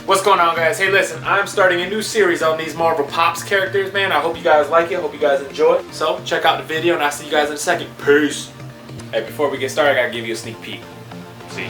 What's going on, guys? Hey, listen, I'm starting a new series on these Marvel Pops characters, man. I hope you guys like it. I hope you guys enjoy it. So, check out the video, and I'll see you guys in a second. Peace. Hey, before we get started, I gotta give you a sneak peek. See?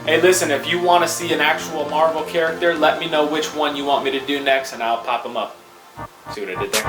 Hey, listen, if you want to see an actual Marvel character, let me know which one you want me to do next, and I'll pop them up. See what I did there?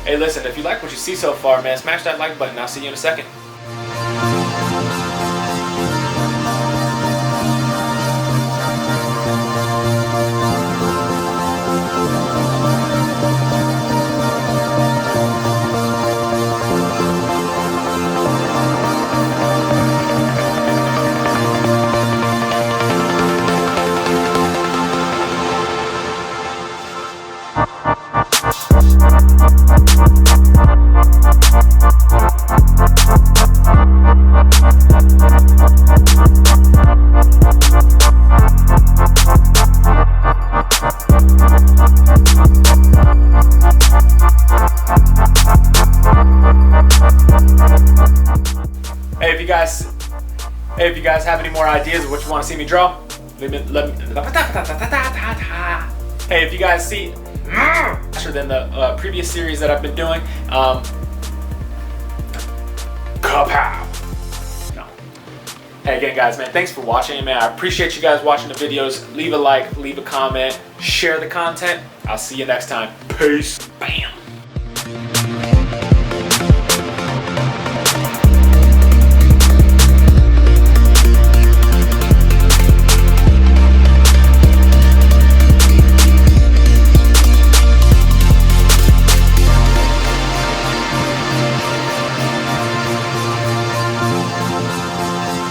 Hey, listen, if you like what you see so far, man, smash that like button. I'll see you in a second. Hey, if you guys have any more ideas of what you want to see me draw, let me. Hey, if you guys see faster than the previous series that I've been doing, kapow! No. Hey, again, guys, man, thanks for watching, man. I appreciate you guys watching the videos. Leave a like, leave a comment, share the content. I'll see you next time. Peace. Bam.